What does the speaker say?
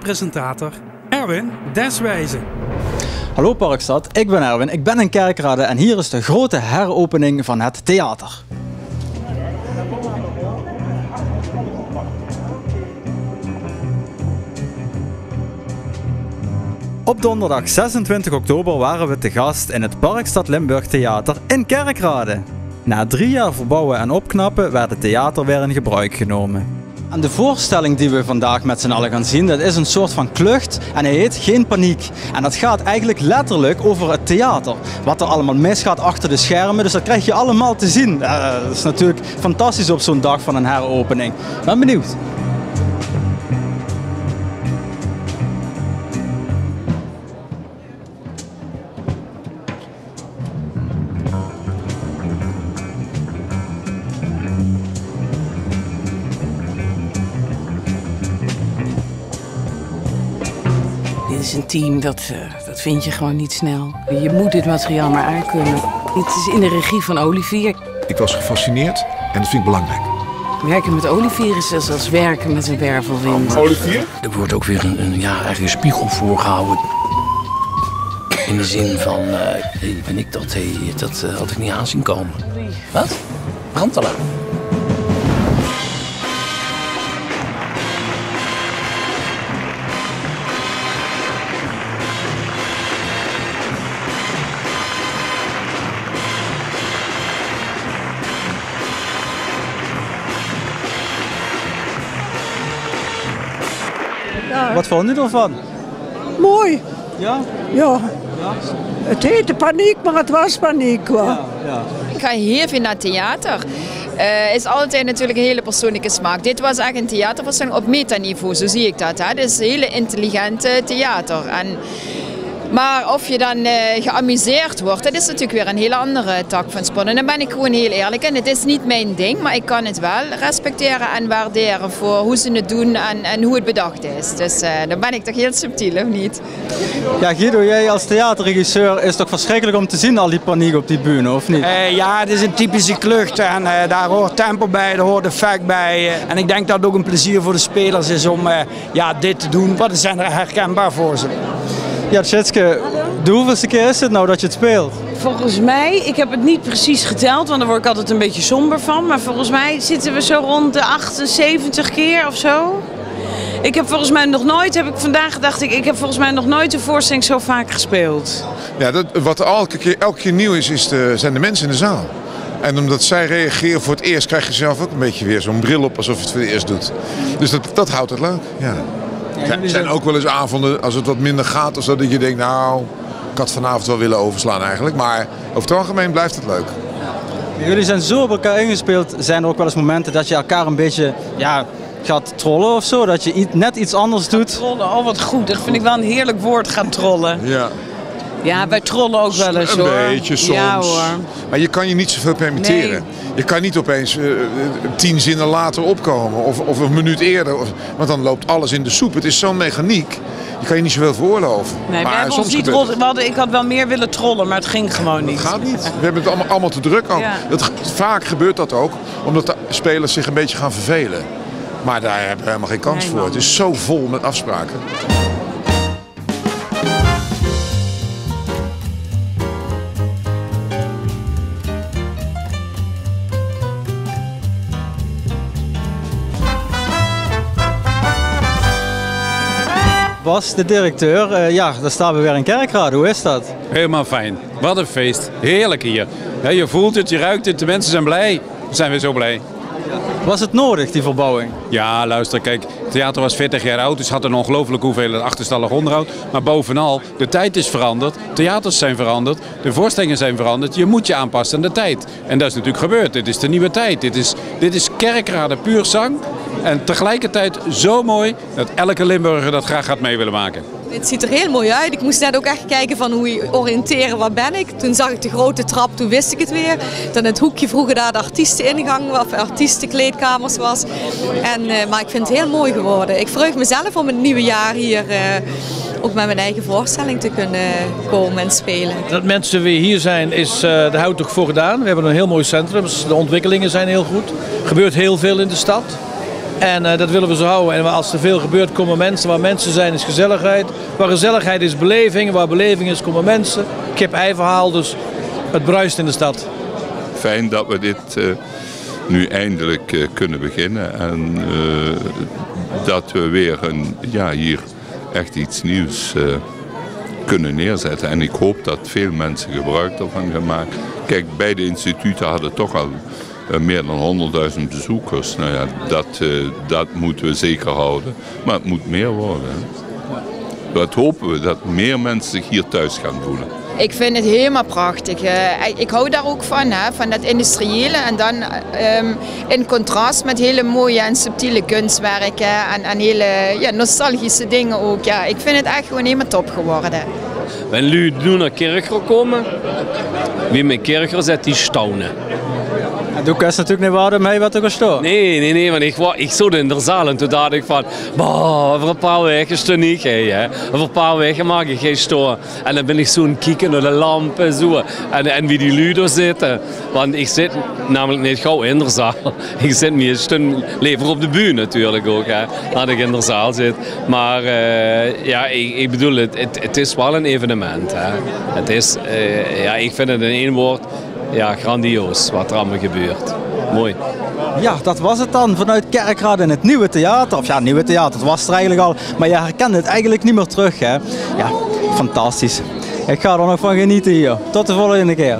presentator Erwin Deswijze. Hallo Parkstad, ik ben Erwin, ik ben in Kerkrade en hier is de grote heropening van het theater. Op donderdag 26 oktober waren we te gast in het Parkstad Limburg Theater in Kerkrade. Na 3 jaar verbouwen en opknappen werd het theater weer in gebruik genomen. En de voorstelling die we vandaag met z'n allen gaan zien, dat is een soort van klucht en hij heet Geen Paniek. En dat gaat eigenlijk letterlijk over het theater. Wat er allemaal misgaat achter de schermen, dus dat krijg je allemaal te zien. Dat is natuurlijk fantastisch op zo'n dag van een heropening. Ben benieuwd. Dit is een team, dat vind je gewoon niet snel. Je moet dit materiaal maar aankunnen. Het is in de regie van Olivier. Ik was gefascineerd en dat vind ik belangrijk. Werken met Olivier is als werken met een wervelwind. Olivier? Er wordt ook weer eigenlijk een spiegel voorgehouden. In de zin van, ben ik dat? Dat had ik niet aanzien komen. Wat? Brandalarm. Wat vond u ervan? Mooi. Ja? Ja. Het heette paniek, maar het was paniek. Ja. Ik ga heel veel naar theater. Is altijd natuurlijk een hele persoonlijke smaak. Dit was echt een theatervoorstelling op metaniveau, zo zie ik dat. Hè. Het is een hele intelligente theater. Maar of je dan geamuseerd wordt, dat is natuurlijk weer een hele andere tak van sport. En dan ben ik gewoon heel eerlijk in. Het is niet mijn ding, maar ik kan het wel respecteren en waarderen voor hoe ze het doen en hoe het bedacht is. Dus dan ben ik toch heel subtiel, of niet? Ja, Guido, jij als theaterregisseur is toch verschrikkelijk om te zien, al die paniek op die bühne, of niet? Ja, het is een typische klucht en daar hoort tempo bij, daar hoort effect bij. En ik denk dat het ook een plezier voor de spelers is om dit te doen. Wat zijn er herkenbaar voor ze? Ja, Tjitske, de hoeveelste keer is het nou dat je het speelt? Volgens mij, ik heb het niet precies geteld, want daar word ik altijd een beetje somber van. Maar volgens mij zitten we zo rond de 78 keer of zo. Ik heb volgens mij nog nooit, heb nog nooit een voorstelling zo vaak gespeeld. Ja, wat elke keer nieuw is, zijn de mensen in de zaal. En omdat zij reageren voor het eerst, krijg je zelf ook een beetje weer zo'n bril op alsof je het voor het eerst doet. Dus dat houdt het leuk. Ja. Er zijn ook wel eens avonden als het wat minder gaat of zo, dat je denkt, nou, ik had vanavond wel willen overslaan eigenlijk. Maar over het algemeen blijft het leuk. Jullie zijn zo op elkaar ingespeeld. Zijn er ook wel eens momenten dat je elkaar een beetje gaat trollen of zo? Dat je net iets anders doet? Trollen, oh wat goed. Dat vind ik wel een heerlijk woord, gaan trollen. Ja. Ja, wij trollen ook wel eens hoor. Een beetje soms. Ja, hoor. Maar je kan je niet zoveel permitteren. Nee. Je kan niet opeens 10 zinnen later opkomen of een minuut eerder. Want dan loopt alles in de soep. Het is zo'n mechaniek. Je kan je niet zoveel veroorloven. Nee, maar we hebben soms ons niet ik had wel meer willen trollen, maar het ging gewoon niet. Dat gaat niet. We hebben het allemaal te druk al. Ja. Vaak gebeurt dat ook, omdat de spelers zich een beetje gaan vervelen. Maar daar hebben we helemaal geen kans voor. Het is zo vol met afspraken. Bas, de directeur, daar staan we weer in Kerkrade. Hoe is dat? Helemaal fijn. Wat een feest. Heerlijk hier. Ja, je voelt het, je ruikt het, de mensen zijn blij. We zijn weer zo blij. Was het nodig, die verbouwing? Ja, luister, kijk, het theater was 40 jaar oud, dus had een ongelooflijke hoeveelheid achterstallig onderhoud. Maar bovenal, de tijd is veranderd, theaters zijn veranderd, de voorstellingen zijn veranderd. Je moet je aanpassen aan de tijd. En dat is natuurlijk gebeurd. Dit is de nieuwe tijd. Dit is Kerkrade puur zang. En tegelijkertijd zo mooi dat elke Limburger dat graag gaat mee willen maken. Het ziet er heel mooi uit. Ik moest net ook echt kijken van hoe je oriënteren, waar ben ik. Toen zag ik de grote trap, toen wist ik het weer. Dan het hoekje vroeger daar de artiesteningang of artiestenkleedkamers was. Maar ik vind het heel mooi geworden. Ik verheug mezelf om het nieuwe jaar hier ook met mijn eigen voorstelling te kunnen komen en spelen. Dat mensen weer hier zijn, daar houdt toch voor gedaan. We hebben een heel mooi centrum, dus de ontwikkelingen zijn heel goed. Er gebeurt heel veel in de stad. En dat willen we zo houden. En als er veel gebeurt, komen mensen. Waar mensen zijn, is gezelligheid. Waar gezelligheid is beleving. Waar beleving is, komen mensen. Kip-ei-verhaal, dus het bruist in de stad. Fijn dat we dit nu eindelijk kunnen beginnen. En dat we weer hier echt iets nieuws kunnen neerzetten. En ik hoop dat veel mensen gebruik ervan gaan maken. Kijk, beide instituten hadden toch al meer dan 100.000 bezoekers. Nou ja, dat moeten we zeker houden. Maar het moet meer worden. Wat hopen we? Dat meer mensen zich hier thuis gaan voelen. Ik vind het helemaal prachtig. Ik hou daar ook van, van dat industriële. En dan in contrast met hele mooie en subtiele kunstwerken. En hele nostalgische dingen ook. Ja, ik vind het echt gewoon helemaal top geworden. Wenn Leute nu naar Kerker komen, wie met Kerker zit, die staunen. Du kannst natuurlijk niet wachten mee wat er staat. Nee, want ik zat in de zaal en toen dacht ik van, over een paar weken sta ik hier. Over een paar weken mag ik geen staan. En dan ben ik zo aan het kijken naar de lampen zo. En wie die lui zitten. Want ik zit namelijk niet gauw in de zaal. Ik zit meestal liever op de bühne natuurlijk ook, dat ik in de zaal zit. Maar ik bedoel, het is wel een evenement. Het is, ik vind het in één woord, grandioos wat er allemaal gebeurt. Mooi. Ja, dat was het dan vanuit Kerkrade in het nieuwe theater. Of ja, nieuwe theater, het was er eigenlijk al. Maar je herkent het eigenlijk niet meer terug. Hè? Ja, fantastisch. Ik ga er nog van genieten hier. Tot de volgende keer.